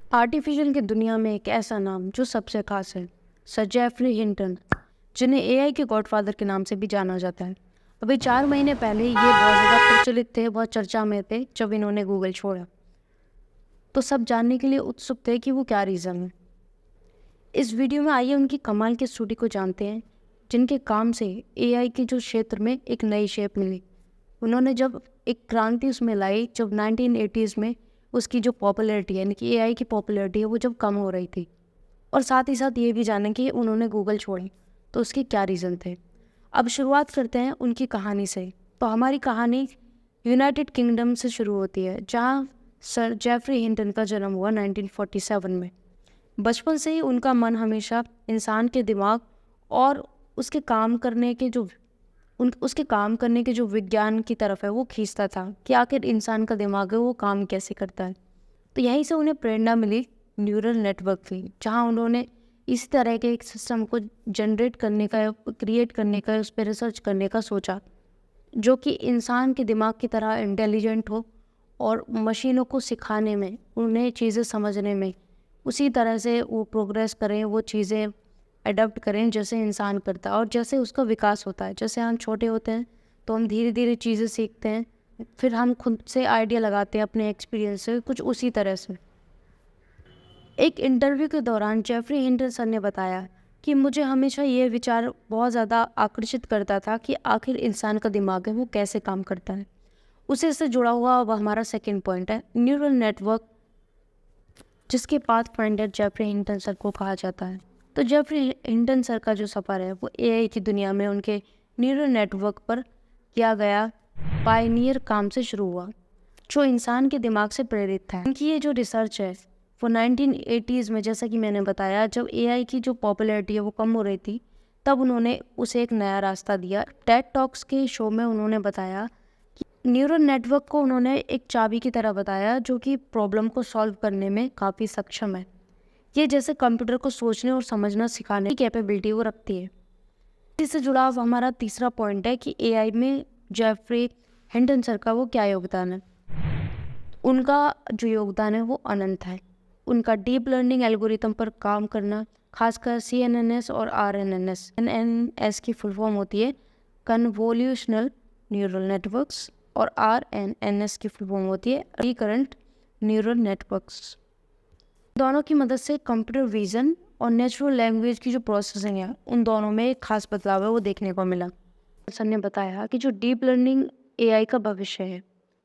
Artificial की दुनिया में एक ऐसा नाम जो सबसे खास है, सर जेफरी हिंटन, जिन्हें एआई के गॉडफादर के नाम से भी जाना जाता है। अभी 4 महीने पहले ये बहुत ज़्यादा प्रचलित थे, बहुत चर्चा में थे जब इन्होंने गूगल छोड़ा। तो सब जानने के लिए उत्सुक थे कि वो क्या रीज़न है। इस वीडियो में आइए उनकी कमाल की स्टोरी को जानते हैं, जिनके काम से एआई के जो क्षेत्र में एक नई शेप मिली। उन्होंने जब एक क्रांति उसमें लाई, जब 1980s में उसकी जो पॉपुलैरिटी है, यानी कि एआई की पॉपुलैरिटी है, वो जब कम हो रही थी। और साथ ही साथ ये भी जानें कि उन्होंने गूगल छोड़ी तो उसके क्या रीज़न थे। अब शुरुआत करते हैं उनकी कहानी से। तो हमारी कहानी यूनाइटेड किंगडम से शुरू होती है, जहाँ सर जेफरी हिंटन का जन्म हुआ 1947 में। बचपन से ही उनका मन हमेशा इंसान के दिमाग और उसके काम करने के जो उसके काम करने के जो विज्ञान की तरफ है वो खींचता था कि आखिर इंसान का दिमाग है वो काम कैसे करता है। तो यहीं से उन्हें प्रेरणा मिली न्यूरल नेटवर्क की, जहां उन्होंने इस तरह के एक सिस्टम को जनरेट करने का, क्रिएट करने का, उस पर रिसर्च करने का सोचा, जो कि इंसान के दिमाग की तरह इंटेलिजेंट हो और मशीनों को सिखाने में, उन्हें चीज़ें समझने में उसी तरह से वो प्रोग्रेस करें, वो चीज़ें अडॉप्ट करें जैसे इंसान करता है और जैसे उसका विकास होता है। जैसे हम छोटे होते हैं तो हम धीरे धीरे चीज़ें सीखते हैं, फिर हम खुद से आइडिया लगाते हैं अपने एक्सपीरियंस से, कुछ उसी तरह से। एक इंटरव्यू के दौरान जेफरी हिंटन सर ने बताया कि मुझे हमेशा ये विचार बहुत ज़्यादा आकर्षित करता था कि आखिर इंसान का दिमाग है वो कैसे काम करता है। उसी से जुड़ा हुआ वह हमारा सेकंड पॉइंट है, न्यूरल नेटवर्क, जिसके path finder Geoffrey Hinton sir को कहा जाता है। तो जेफरी हिंटन सर का जो सफ़र है वो एआई की दुनिया में उनके न्यूरल नेटवर्क पर किया गया पायनियर काम से शुरू हुआ, जो इंसान के दिमाग से प्रेरित था। उनकी ये जो रिसर्च है वो 1980s में, जैसा कि मैंने बताया, जब एआई की जो पॉपुलैरिटी है वो कम हो रही थी, तब उन्होंने उसे एक नया रास्ता दिया। टेड टॉक्स के शो में उन्होंने बताया कि न्यूरल नेटवर्क को उन्होंने एक चाबी की तरह बताया, जो कि प्रॉब्लम को सॉल्व करने में काफ़ी सक्षम है। ये जैसे कंप्यूटर को सोचने और समझना सिखाने की कैपेबिलिटी वो रखती है। इससे जुड़ा हुआ हमारा तीसरा पॉइंट है कि एआई में जेफरी हिंटन सर का वो क्या योगदान है। उनका जो योगदान है वो अनंत है। उनका डीप लर्निंग एल्गोरिथम पर काम करना, खासकर सीएनएनएस और आरएनएनएस, एनएनएस की फुल फॉर्म होती है कन्वोल्यूशनल न्यूरल नेटवर्क्स, और आरएनएनएस की फुल फॉर्म होती है रिकरेंट न्यूरल नेटवर्क्स। दोनों की मदद से कंप्यूटर विजन और नेचुरल लैंग्वेज की जो प्रोसेसिंग है, उन दोनों में एक खास बदलाव है वो देखने को मिला। सर ने बताया कि जो डीप लर्निंग एआई का भविष्य है,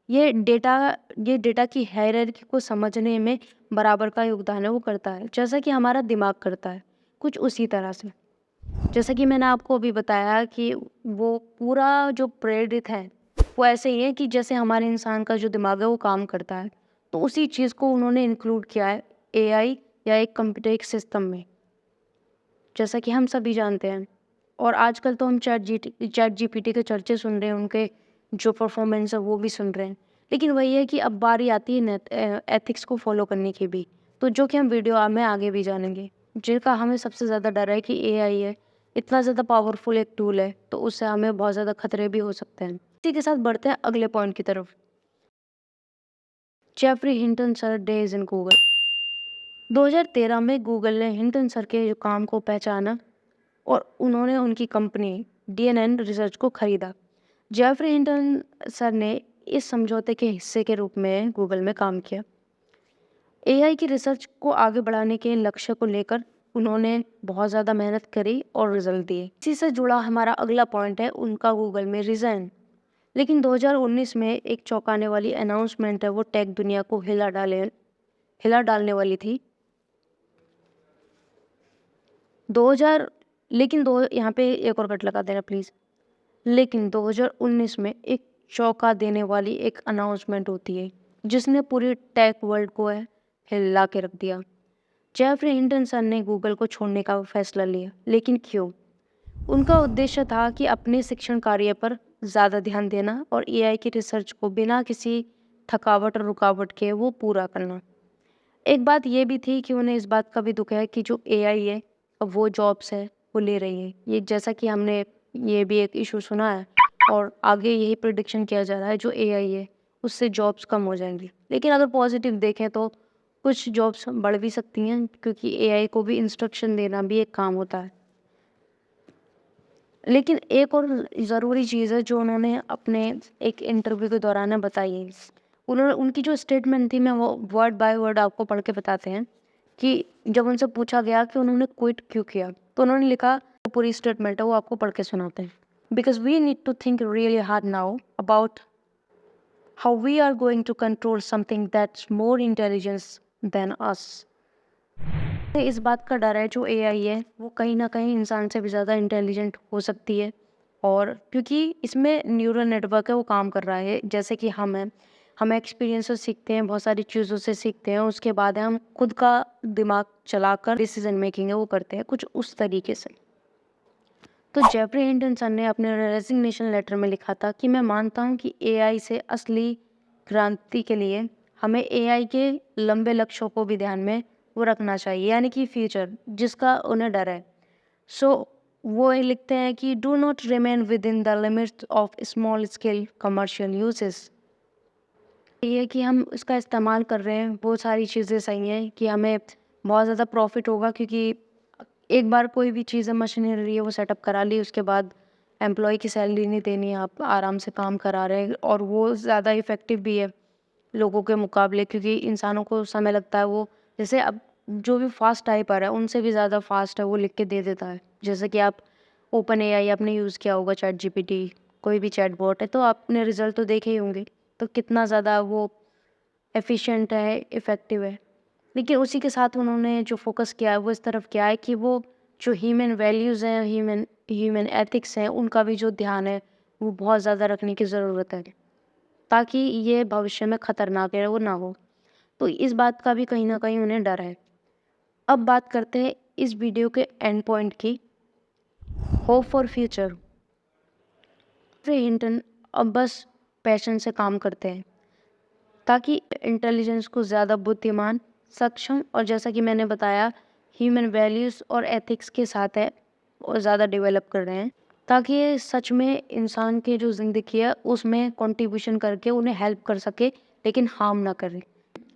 ये डेटा की हायरार्की को समझने में बराबर का योगदान है वो करता है, जैसा कि हमारा दिमाग करता है, कुछ उसी तरह से। जैसा कि मैंने आपको अभी बताया कि वो पूरा जो प्रेरित है वो ऐसे ही है कि जैसे हमारे इंसान का जो दिमाग है वो काम करता है, तो उसी चीज़ को उन्होंने इंक्लूड किया है एआई या एक कंप्यूटर सिस्टम में, जैसा कि हम सभी जानते हैं। और आजकल तो हम चैट जीपीटी के चर्चे सुन रहे हैं, उनके जो परफॉर्मेंस है वो भी सुन रहे हैं। लेकिन वही है कि अब बारी आती है एथिक्स को फॉलो करने की भी, तो जो कि हम वीडियो में आगे भी जानेंगे। जिनका हमें सबसे ज़्यादा डर है कि एआई है, इतना ज़्यादा पावरफुल एक टूल है, तो उससे हमें बहुत ज़्यादा खतरे भी हो सकते हैं। इसी के साथ बढ़ते हैं अगले पॉइंट की तरफ। Geoffrey Hinton sir days in Google. 2013 में गूगल ने हिंटन सर के जो काम को पहचाना और उन्होंने उनकी कंपनी डीएनएन रिसर्च को खरीदा। जेफरी हिंटन सर ने इस समझौते के हिस्से के रूप में गूगल में काम किया। एआई की रिसर्च को आगे बढ़ाने के लक्ष्य को लेकर उन्होंने बहुत ज़्यादा मेहनत करी और रिजल्ट दिए। इसी से जुड़ा हमारा अगला पॉइंट है उनका गूगल में रिजाइन। लेकिन 2019 में एक चौंकाने वाली अनाउंसमेंट है वो टेक दुनिया को हिला डालने वाली थी। 2000 लेकिन दो यहाँ पे एक और कट लगा देना प्लीज़। लेकिन 2019 में एक चौंका देने वाली एक अनाउंसमेंट होती है, जिसने पूरी टेक वर्ल्ड को हिला के रख दिया। जेफरी हिंटन सर ने गूगल को छोड़ने का फैसला लिया, लेकिन क्यों? उनका उद्देश्य था कि अपने शिक्षण कार्य पर ज़्यादा ध्यान देना और एआई की रिसर्च को बिना किसी थकावट और रुकावट के वो पूरा करना। एक बात ये भी थी कि उन्हें इस बात का भी दुख है कि जो एआई है वो जॉब्स है वो ले रही है। ये जैसा कि हमने ये भी एक इशू सुना है और आगे यही प्रिडिक्शन किया जा रहा है, जो एआई है उससे जॉब्स कम हो जाएंगी। लेकिन अगर पॉजिटिव देखें तो कुछ जॉब्स बढ़ भी सकती हैं क्योंकि एआई को भी इंस्ट्रक्शन देना भी एक काम होता है। लेकिन एक और ज़रूरी चीज़ है जो उन्होंने अपने एक इंटरव्यू के दौरान बताई है। उन्होंने उनकी जो स्टेटमेंट थी, मैं वो वर्ड बाय वर्ड आपको पढ़ के बताते हैं कि जब उनसे पूछा गया कि उन्होंने क्विट क्यों किया, तो उन्होंने लिखा, जो पूरी स्टेटमेंट है वो आपको पढ़ के सुनाते हैं। Because we need to think really hard now about how we are going to control something that's more intelligence than us. इस बात का डर है जो एआई है वो कहीं ना कहीं इंसान से भी ज़्यादा इंटेलिजेंट हो सकती है, और क्योंकि इसमें न्यूरल नेटवर्क है वो काम कर रहा है, जैसे कि हम हैं, हम एक्सपीरियंस से सीखते हैं, बहुत सारी चीज़ों से सीखते हैं, उसके बाद हम खुद का दिमाग चलाकर डिसीजन मेकिंग है वो करते हैं, कुछ उस तरीके से। तो जेफरी हिंटन ने अपने रेजिग्नेशन लेटर में लिखा था कि मैं मानता हूँ कि एआई से असली क्रांति के लिए हमें एआई के लंबे लक्ष्यों को भी ध्यान में वो रखना चाहिए, यानी कि फ्यूचर जिसका उन्हें डर है। सो वो ये लिखते हैं कि do not remain with in the limits of small scale commercial uses. ये कि हम इसका इस्तेमाल कर रहे हैं, वो सारी चीज़ें सही हैं कि हमें बहुत ज़्यादा प्रॉफिट होगा, क्योंकि एक बार कोई भी चीज़ है, मशीनरी है, वो सेटअप करा ली, उसके बाद एम्प्लॉय की सैलरी नहीं देनी है, आप आराम से काम करा रहे हैं, और वो ज़्यादा इफ़ेक्टिव भी है लोगों के मुकाबले, क्योंकि इंसानों को समय लगता है। वो जैसे अब जो भी फास्ट टाइपर है उनसे भी ज़्यादा फास्ट है, वो लिख के दे देता है। जैसे कि आप ओपन एआई आपने यूज़ किया होगा, चैट जीपीटी, कोई भी चैटबॉट है, तो आपने रिजल्ट तो देखे ही होंगे, तो कितना ज़्यादा वो एफिशिएंट है, इफ़ेक्टिव है। लेकिन उसी के साथ उन्होंने जो फ़ोकस किया है वो इस तरफ किया है कि वो जो ह्यूमन वैल्यूज़ हैं, ह्यूमन ह्यूमन एथिक्स हैं, उनका भी जो ध्यान है वो बहुत ज़्यादा रखने की ज़रूरत है, ताकि ये भविष्य में खतरनाक है वो ना हो। तो इस बात का भी कहीं न कहीं उन्हें डर है। अब बात करते हैं इस वीडियो के एंड पॉइंट की, होप फॉर फ्यूचर। हिंटन अब बस पैशन से काम करते हैं ताकि इंटेलिजेंस को ज़्यादा बुद्धिमान, सक्षम और जैसा कि मैंने बताया ह्यूमन वैल्यूज़ और एथिक्स के साथ है और ज़्यादा डेवलप कर रहे हैं, ताकि ये सच में इंसान की जो ज़िंदगी है उसमें कंट्रीब्यूशन करके उन्हें हेल्प कर सके, लेकिन हार्म ना करे।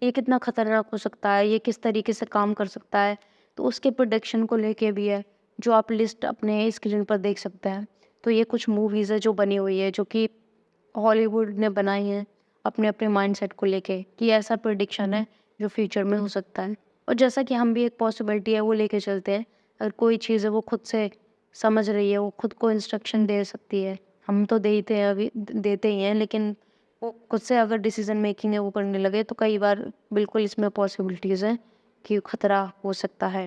ये कितना खतरनाक हो सकता है, ये किस तरीके से काम कर सकता है, तो उसके प्रोडक्शन को लेके भी है, जो आप लिस्ट अपने स्क्रीन पर देख सकते हैं। तो ये कुछ मूवीज़ है जो बनी हुई है, जो कि हॉलीवुड ने बनाई हैं अपने अपने माइंडसेट को लेके, कि ऐसा प्रिडिक्शन है जो फ्यूचर में हो सकता है। और जैसा कि हम भी एक पॉसिबिलिटी है वो लेके चलते हैं, अगर कोई चीज़ है वो खुद से समझ रही है, वो खुद को इंस्ट्रक्शन दे सकती है, हम तो देते हैं, अभी देते ही हैं, लेकिन वो खुद से अगर डिसीजन मेकिंग है वो करने लगे, तो कई बार बिल्कुल इसमें पॉसिबिलिटीज़ हैं कि खतरा हो सकता है।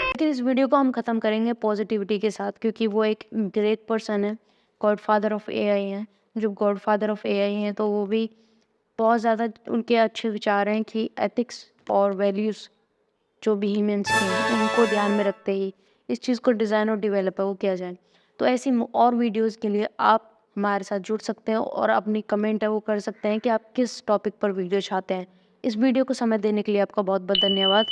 लेकिन इस वीडियो को हम ख़त्म करेंगे पॉजिटिविटी के साथ, क्योंकि वो एक ग्रेट पर्सन है, गॉडफादर ऑफ एआई हैं। जो गॉडफादर ऑफ एआई हैं तो वो भी बहुत ज़्यादा उनके अच्छे विचार हैं कि एथिक्स और वैल्यूज़ जो भी ह्यूमन्स के हैं उनको ध्यान में रखते ही इस चीज़ को डिज़ाइन और डेवलप है वो किया जाए। तो ऐसी और वीडियोज़ के लिए आप हमारे साथ जुड़ सकते हैं और अपनी कमेंट है वो कर सकते हैं कि आप किस टॉपिक पर वीडियो चाहते हैं। इस वीडियो को समय देने के लिए आपका बहुत बहुत धन्यवाद।